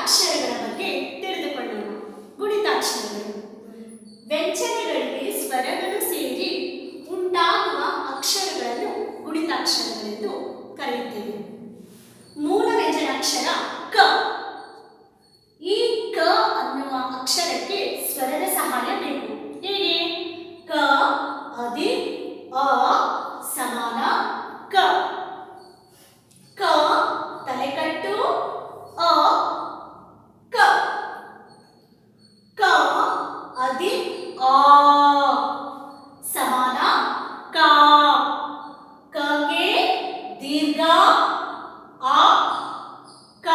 ಅಕ್ಷರಗಳ ಬಗ್ಗೆ ತಿಳಿದುಕೊಳ್ಳೋಣ. ಗುಣಿತಾಕ್ಷರಗಳು ವ್ಯಂಜನಗಳಿಗೆ ಸ್ವರಗಳು ಸೇರಿ ಉಂಟಾಗುವ ಅಕ್ಷರಗಳನ್ನು ಗುಣಿತಾಕ್ಷರಗಳೆಂದು ಕರೆಯುತ್ತೇವೆ. ಮೂಲ ವ್ಯಂಜನಾಕ್ಷರ ಕ. ಈ ಕ ಅನ್ನುವ ಅಕ್ಷರಕ್ಕೆ ಸ್ವರದ ಸಹಾಯ ಬೇಕು. ಹೇಗೆ? ಕ ಅದಿ ಅ ಸಮಾನ ಕ. ಕ ತಲೆಕಟ್ಟು ಅ ಕ. ಕ ಅದಿ ಆ ಸಮಾನ ಕ. ಕಗೆ ದೀರ್ಘ ಆ ಕ.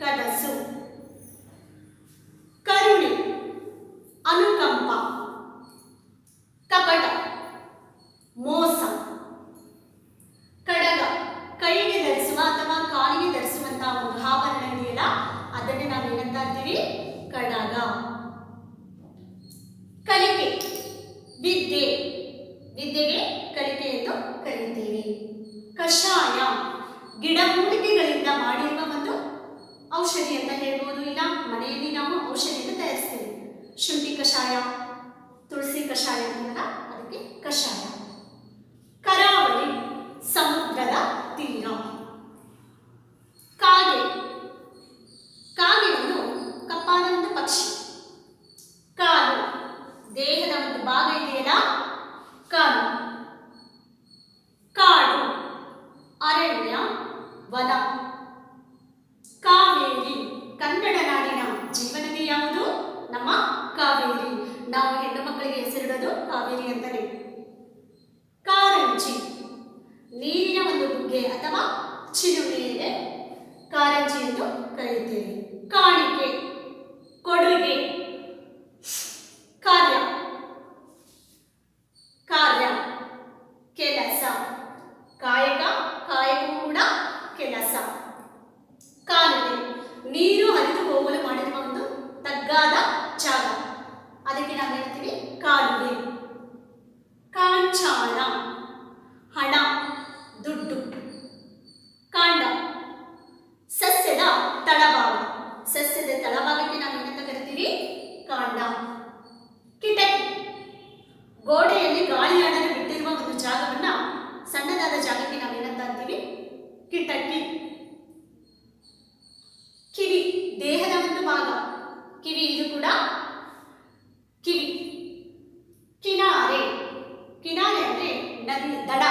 ಕನಸು. ಕರುಣೆ ಅನುಕಂಪ. ಕಪಟ ಮೋಸ. ಕಡಗ ಕೈಗೆ ಧರಿಸುವ ಅಥವಾ ಕಾಲಿಗೆ ಧರಿಸುವಂತಹ ಒಂದು ಆಭರಣ ಇದೆಯಲ್ಲ, ಅದನ್ನೇ ನಾವು ಏನಂತ ಅಂತೀವಿ? ಕಡಗ. ಕಲಿಕೆ ವಿದ್ಯೆ, ವಿದ್ಯೆಗೆ ಕಲಿಕೆ ಎಂದು ಕರೆಯುತ್ತೇವೆ. ಕಷಾಯ ಗಿಡಮೂಲಿಕೆಗಳಿಂದ ಮಾಡಿರುವ ಒಂದು ಔಷಧಿ ಅಂತ ಹೇಳ್ಬೋದು. ಇಲ್ಲ ಮನೆಯಲ್ಲಿ ನಾವು ಔಷಧಿಯನ್ನು ತಯಾರಿಸ್ತೀವಿ. ಶುಂಠಿ ಕಷಾಯ, ತುಳಸಿ ಕಷಾಯ ಅಂತಾರಲ್ಲ, ಅದಕ್ಕೆ ಕಷಾಯ. ಕರಾವಳಿ ಸಮುದ್ರದ ತೀರ. ಕಾಗೆ, ಕಾಗೆ ಒಂದು ಕಪ್ಪಾದ ಒಂದು ಪಕ್ಷಿ. ಕಾಲು ದೇಹದ ಒಂದು ಭಾಗ ಇದೆಯಲ್ಲ, ಕಾಲು. ಕಾಡು ಅರಣ್ಯ ವನ. ಕಾವೇರಿ ಕನ್ನಡ ನಾಡಿನ ಜೀವನದಿ ಯಾವುದು? ನಮ್ಮ ಕಾವೇರಿ. ನಾವು ಹೆಣ್ಣು ಮಕ್ಕಳಿಗೆ ಹೆಸರಿಡೋದು ಕಾವೇರಿ ಅಂತಾನೆ. ಕಾರಂಜಿ ನೀರಿನ ಒಂದು ಬುಗ್ಗೆ ಅಥವಾ ಚಿಲುಮೆಯೇ ಕಾರಂಜಿ ಎಂದು ಕರೆಯುತ್ತೇವೆ. ಕಾಣಿಕೆ ಕೊಡುಗೆ. ಕಾರ್ಯ, ಕಾರ್ಯ ಕೆಲಸ. ಕಾಯಕ, ಕಾಯಕವೂ ಕೂಡ ಕೆಲಸ. ಕಾಲುವೆ ನೀರು ಹರಿದು ಹೋಗಲು ಮಾಡಿರುವ ಒಂದು ತಗ್ಗಾದ ಜಾಗ, ಅದಕ್ಕೆ ನಾವು ಹೇಳ್ತೀವಿ ಕಾಲುವೆ. ಕಾಂಚಾಳ ಹಣ, ದುಡ್ಡು. ಕಾಂಡ ಸಸ್ಯದ ತಳಭಾಗ. ಸಸ್ಯದ ತಳಭಾಗಕ್ಕೆ ನಾವು ಏನಂತ ಕರಿತೀವಿ? ಕಾಂಡ. ಕಿಟಕಿ ಗೋಡೆಯಲ್ಲಿ ಗಾಳಿಯಾಡಲು ಬಿಟ್ಟಿರುವ ಒಂದು ಜಾಗವನ್ನ, ಸಣ್ಣದಾದ ಜಾಗಕ್ಕೆ ನಾವು ಏನಂತ ಅಂತೀವಿ? ಕಿಟಕಿ. ಕಿವಿ ದೇಹದ ಒಂದು ಭಾಗ. ಕಿವಿ ಇದು ಕೂಡ ಕಿವಿ. ಕಿನಾರೆ, ಕಿನಾರೆ ಅಂದ್ರೆ ನದಿ ದಡ.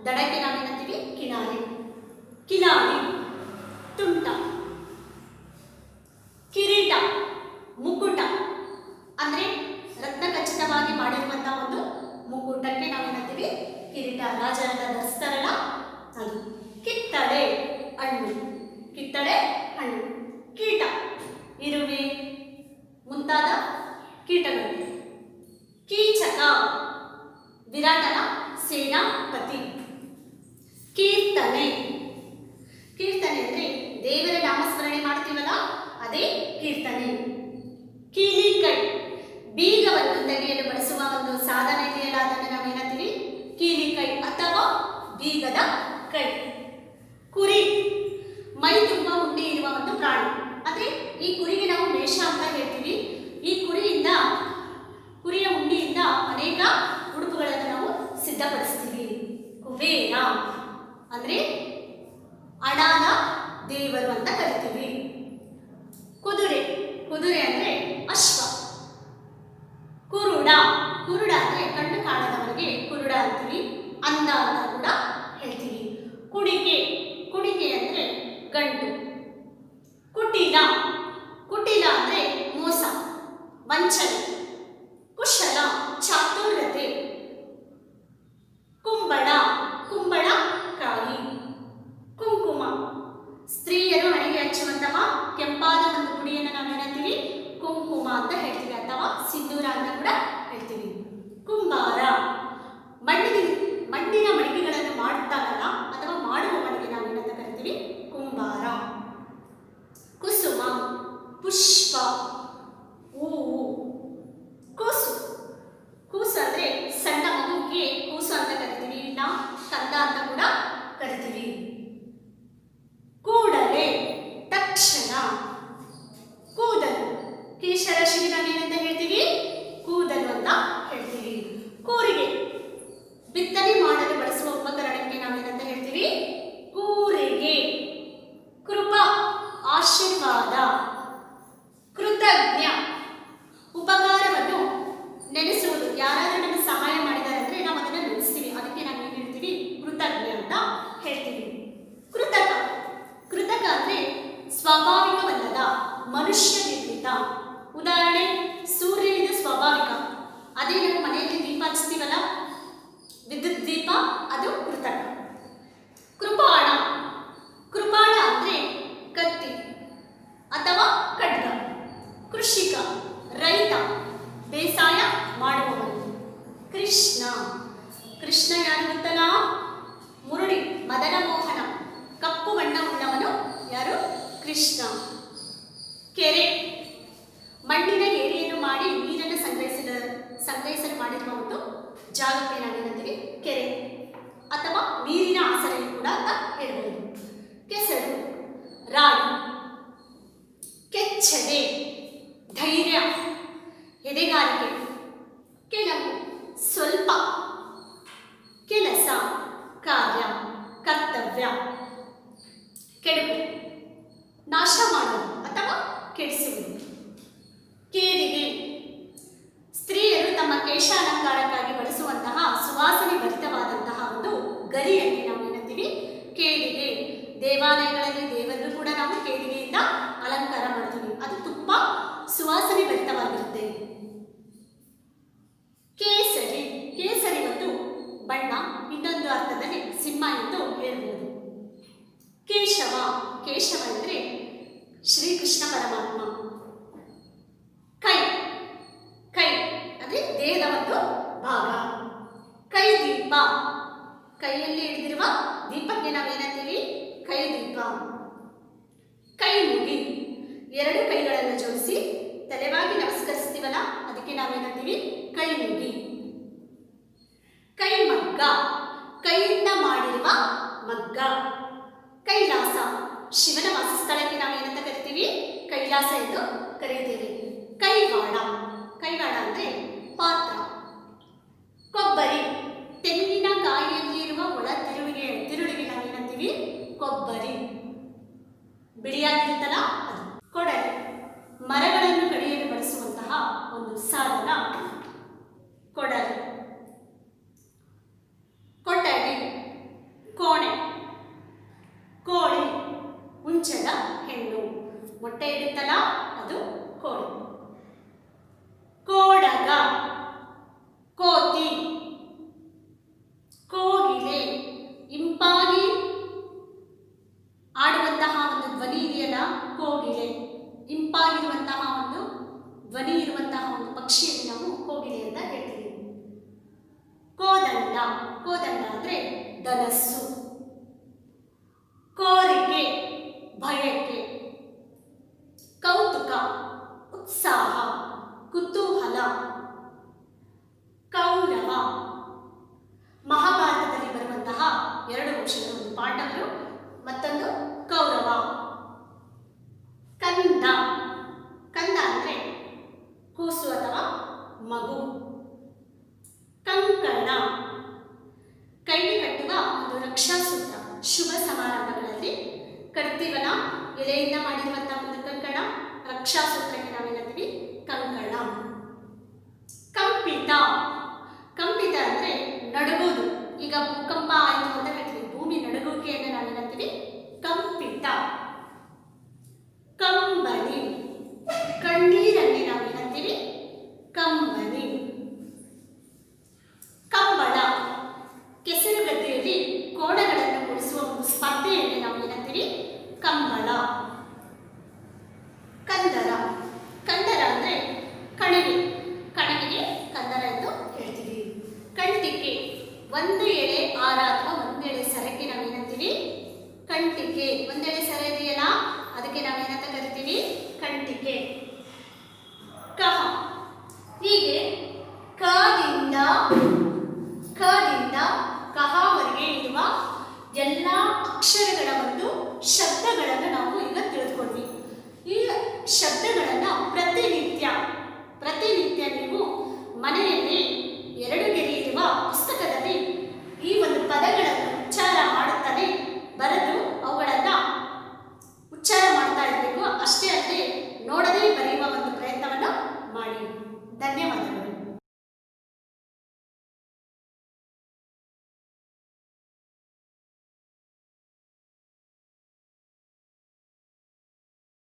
ದಡಕ್ಕೆ ನಾವು ಏನಂತೀವಿ? ಕಿನಾರೆ. ಕಿಲಾಡಿ ತುಂಟ. ಕಿರೀಟ ಮುಕುಟ ಅಂದ್ರೆ ರತ್ನ ಖಚಿತವಾಗಿ ಮಾಡಿರುವಂತಹ ಒಂದು ಮುಕುಟಕ್ಕೆ ನಾವು ಏನಂತೀವಿ? ಕಿರೀಟ. ರಾಜರೆಲ್ಲ ಧರಿಸ್ತಾರಲ್ಲ ಅದು. ಕಿತ್ತಳೆ ಹಣ್ಣು. ಕಿತ್ತಳೆ ಹಣ್ಣು. ಕೀಟ ಇರುವೆ ಮುಂತಾದ ಕೀಟಗಳು. ಕೀಚಕ ವಿರಾಟನ ಸೇನಾಪತಿ. ಕೀರ್ತನೆ, ಕೀರ್ತನೆ ಅಂದ್ರೆ ದೇವರ ನಾಮಸ್ಮರಣೆ ಮಾಡ್ತೀವಲ್ಲ, ಅದೇ ಕೀರ್ತನೆ. ಕೀಲಿಕೈ ಬೀಗವನ್ನು ತೆಗೆಯಲು ಬಳಸುವ ಒಂದು ಸಾಧನ ಇದೆಯಲ್ಲ, ಅದನ್ನು ನಾವು ಏನಂತೀವಿ? ಕೀಲಿಕೈ ಅಥವಾ ಬೀಗದ ಕೈ. ಕುರಿ ಮೈ ತುಂಬ ಉಂಡೆ ಇರುವ ಒಂದು ಪ್ರಾಣಿ. ಅಂದ್ರೆ ಈ ಕುರಿಗೆ ನಾವು ಮೇಷ ಅಂತ ಹೇಳ್ತೀವಿ. ಈ ಕುರಿಯ ಉಂಡಿಯಿಂದ ಅನೇಕ ಉಡುಪುಗಳನ್ನು ನಾವು ಸಿದ್ಧಪಡಿಸ್ತೀವಿ. ಕುಬೇರ ಅಂದ್ರೆ ಹಣದ ದೇವರು ಅಂತ ಕರಿತೀವಿ. ಕುದುರೆ, ಕುದುರೆ ಅಂದ್ರೆ ಅಶ್ವ. ಕುರುಡ, ಕುರುಡ ಅಂದ್ರೆ ಕಣ್ಣು ಕಾಣದವರಿಗೆ ಕುರುಡ ಅಂತೀವಿ. ಅಂದ ಅಂತ ಕೂಡ ಹೇಳ್ತೀವಿ. ಕುಡಿಕೆ, ಕುಡಿಕೆ ಅಂದ್ರೆ ಗಂಟು. ಕುಟಿಲ, ಕುಟಿಲ ಅಂದ್ರೆ ಮೋಸ ವಂಚನೆ. ಕುಶಲ ಚಾತುರ್ಯತೆ. ಕುಂಬಳ, ಕುಂಬಳ ಕಾಯಿ. ಕುಂಕುಮ ಸ್ತ್ರೀಯರು ಹಣೆಗೆ ಹಚ್ಚುವಂತಹ ಕೆಂಪಾದ ಒಂದು ಪುಡಿಯನ್ನು ನಾವು ಏನಂತೀವಿ? ಕುಂಕುಮ ಅಂತ ಹೇಳ್ತೀವಿ, ಅಥವಾ ಸಿಂಧೂರ ಅಂತ ಕೂಡ ಹೇಳ್ತೀವಿ. ಕುಂಬಾರ ಮಣ್ಣಿನ ಮಡಿಕೆಗಳನ್ನು ಮಾಡ್ತಾರಲ್ಲ, ಅಥವಾ ಮಾಡುವ ಮಡಿಕೆ ನಾವು ಏನಂತ ಕರಿತೀವಿ? ಕುಂಬಾರ. ಕುಸುಮ ಪುಷ್ಪ ಹೂವು. ಕೂಸು, ಕೂಸು ಅಂದ್ರೆ ಸಣ್ಣ ಮಗುವಿಗೆ ಕೂಸು ಅಂತ ಕರಿತೀವಿ, ಇಲ್ಲ ಕಂದ ಅಂತ ಕೂಡ ಕರಿತೀವಿ. ಕೂಡಲೇ ತಕ್ಷಣ. ಕೂದಲು ಕೇಶರಾಶಿಗೆ ನಾವೇನಂತ ಹೇಳ್ತೀವಿ? ಕೂದಲು ಅಂತ ಹೇಳ್ತೀವಿ. ಕೂರಿಗೆ ಬಿತ್ತನೆ ಮಾಡಲು ಬಳಸುವ ಉಪಕರಣಕ್ಕೆ ನಾವೇನಂತ ಹೇಳ್ತೀವಿ? ಕೂರಿಗೆ. ಕೃಪಾ ಆಶೀರ್ವಾದ. ಕೃತಜ್ಞ ಉಪಕಾರವನ್ನು ನೆನೆಸುವುದು. ಯಾರಾದರೂ ನಮಗೆ ಸಹಾಯ ಮಾಡಿದ್ದಾರೆ ಅಂದರೆ ನಾವು ಅದನ್ನು ನೆನೆಸ್ತೀವಿ, ಅದಕ್ಕೆ ನಾವು ಏನು ಹೇಳ್ತೀವಿ? ಕೃತಜ್ಞ ಅಂತ ಹೇಳ್ತೀವಿ. ಕೃತಕ, ಕೃತಕ ಅಂದರೆ ಸ್ವಾಭಾವಿಕವಲ್ಲದ ಮನುಷ್ಯ ನಿರ್ಮಿತ. ಉದಾಹರಣೆ, ಸೂರ್ಯ ಇದು ಸ್ವಾಭಾವಿಕ. ಅದೇ ನಾವು ಮನೆಯಲ್ಲಿ ದೀಪ ಹಚ್ತೀವಲ್ಲ, ವಿದ್ಯುತ್ ದೀಪ, ಅದು ಕೃತಕ. ಕೃಪಾಣ, ಕೃಪಾಣ ಅಂದರೆ ಕತ್ತಿ. ಕೃಷ್ಣ ಯಾರು ಗೊತ್ತಲ್ಲ? ಮುರುಡಿ ಮದನ ಮೋಹನ, ಕಪ್ಪು ಬಣ್ಣ ಉಳ್ಳವನು ಯಾರು? ಕೃಷ್ಣ. ಕೆರೆ ಮಣ್ಣಿನ ಏರಿಯನ್ನು ಮಾಡಿ ನೀರನ್ನು ಸಂಗ್ರಹಿಸಲು ಮಾಡಿರುವ ಒಂದು ಜಾಗಕ್ಕೆ ನಾವೇನಂತೀವಿ? ಕೆರೆ ಅಥವಾ ನೀರಿನ ಆಸರೆಯು ಕೂಡ ಅಂತ ಹೇಳ್ಬೋದು. ಕೆಸರು ರಾಣಿ. ಕೆಚ್ಚದೆ ಧೈರ್ಯ, ಎದೆಗಾರಿಕೆ. ಕೆಲವು ಸ್ವಲ್ಪ. ಕೆಲಸ ಕಾರ್ಯ, ಕರ್ತವ್ಯ. ಕೆಡುಕು ನಾಶ ಮಾಡುವುದು ಅಥವಾ ಕೆಡಿಸುವುದು. ಕೇದಿಗೆ ಸ್ತ್ರೀಯರು ತಮ್ಮ ಕೇಶಾಲಂಕಾರಕ್ಕಾಗಿ ಬಳಸುವಂತಹ ಸುವಾಸನೆ ಭರಿತವಾದಂತಹ ಒಂದು ಗರಿಯಲ್ಲಿ ನಾವು ಏನಂತೀವಿ? ಕೇದಿಗೆ. ದೇವಾಲಯಗಳಲ್ಲಿ ದೇವರಿಗೂ ಕೂಡ ನಾವು ಕೇದಿಗೆಯಿಂದ ಅಲಂಕಾರ ಮಾಡ್ತೀವಿ. ಅದು ತುಂಬಾ ಸುವಾಸನೆ ಭರಿತವಾಗಿರುತ್ತೆ. ಕೇಸರಿ. ಕೇಸರಿ ಒಂದು ಬಣ್ಣ, ಇನ್ನೊಂದು ಅರ್ಥದಲ್ಲಿ ಸಿಂಹ ಎಂದು ಹೇಳ್ಬೋದು. ಕೇಶವ. ಕೇಶವ ಅಂದರೆ ಶ್ರೀಕೃಷ್ಣ ಪರಮಾತ್ಮ. ಕೈ. ಕೈ ಅಂದರೆ ದೇಹದ ಒಂದು ಭಾಗ. ಕೈ ದೀಪ. ಕೈಯಲ್ಲಿ ಹಿಡಿದಿರುವ ದೀಪಕ್ಕೆ ನಾವೇನಂತೀವಿ? ಕೈ ದೀಪ. ಕೈ ಮುಗಿ. ಎರಡು ಕೈಗಳನ್ನು ಜೋಡಿಸಿ ತಲೆವಾಗಿ ನಮಸ್ಕರಿಸ್ತೀವಲ್ಲ, ಅದಕ್ಕೆ ನಾವೇನಂತೀವಿ? ಕೈ ಮುಗಿ. ಕೈ ಮಗ್ಗ. ಕೈಯಿಂದ ಮಾಡಿರುವ ಮಗ್ಗ. ಕೈಲಾಸ. ಶಿವನ ವಾಸಸ್ಥಳಕ್ಕೆ ನಾವೇನಂತ ಕರಿತೀವಿ? ಕೈಲಾಸ ಎಂದು ಕರೆಯುತ್ತೇವೆ. ಕೈವಾಡ. ಕೈವಾಡ ಅಂದರೆ ಪಾತ್ರ. ಕೊಬ್ಬರಿ. ತೆಂಗಿನಕಾಯಿಯಲ್ಲಿರುವ ಒಳ ತಿರುಳಿಗೆ ನಾವೇನಂತೀವಿ? ಕೊಬ್ಬರಿ. ಬಿಳಿಯಾಗಿರುತ್ತಲ್ಲ ಅದು. ಕೊಡಲಿ. ಮರಗಳನ್ನು ಕಡಿಯಲು ಬಳಸುವಂತಹ ಒಂದು ಸಾಧನ ಕೊಡಲಿ. ಕೊಠಡಿ. ಕೋಣೆ. ಕೋಳಿ ಹುಂಚದ ಹೆಣ್ಣು, ಮೊಟ್ಟೆ ಇಡುತ್ತಲ್ಲ ಅದು ಕೋಳಿ. ಕೋಡಗ. ಕೋತಿ. ಕೋಗಿಲೆ. ಇಂಪಾಗಿ ಆಡುವಂತಹ ಒಂದು ಧ್ವನಿ ಇದೆಯಲ್ಲ, ಕೋಗಿಲೆ. ಇಂಪಾಗಿರುವಂತಹ ಒಂದು ಧ್ವನಿ ಇರುವಂತಹ ಒಂದು ಪಕ್ಷಿಯನ್ನು ನಾವು ಕೋಗಿಲೆ ಅಂತ ಹೇಳ್ತೀವಿ. ಕೋದಂಡ. ಕೋದಂಡ ಅಂದರೆ ಧನಸ್ಸು. ಕೋರಿಕೆ ಬಯಕೆ. ಕೌತುಕ ಉತ್ಸಾಹ ಕುತೂಹಲ. ಕೌರವ ಮಹಾಭಾರತದಲ್ಲಿ ಬರುವಂತಹ ಎರಡು ವಂಶಗಳು, ಒಂದು ಪಾಂಡವರು ಮತ್ತೊಂದು ಕೌರವ. ಕಂದ. ಕಂದ ಅಂದರೆ ಕೂಸು ಅಥವಾ ಮಗು. ಕಂಕಣ ಕೈಗೆ ಕಟ್ಟುವ ಒಂದು ರಕ್ಷಾಸೂತ್ರ. ಶುಭ ಸಮಾರಂಭಗಳಲ್ಲಿ ಕಟ್ತೀವಲ್ಲ, ಎಲೆಯಿಂದ ಮಾಡಿರುವಂತಹ ಒಂದು ಕಂಕಣ, ರಕ್ಷಾಸೂತ್ರಕ್ಕೆ ನಾವು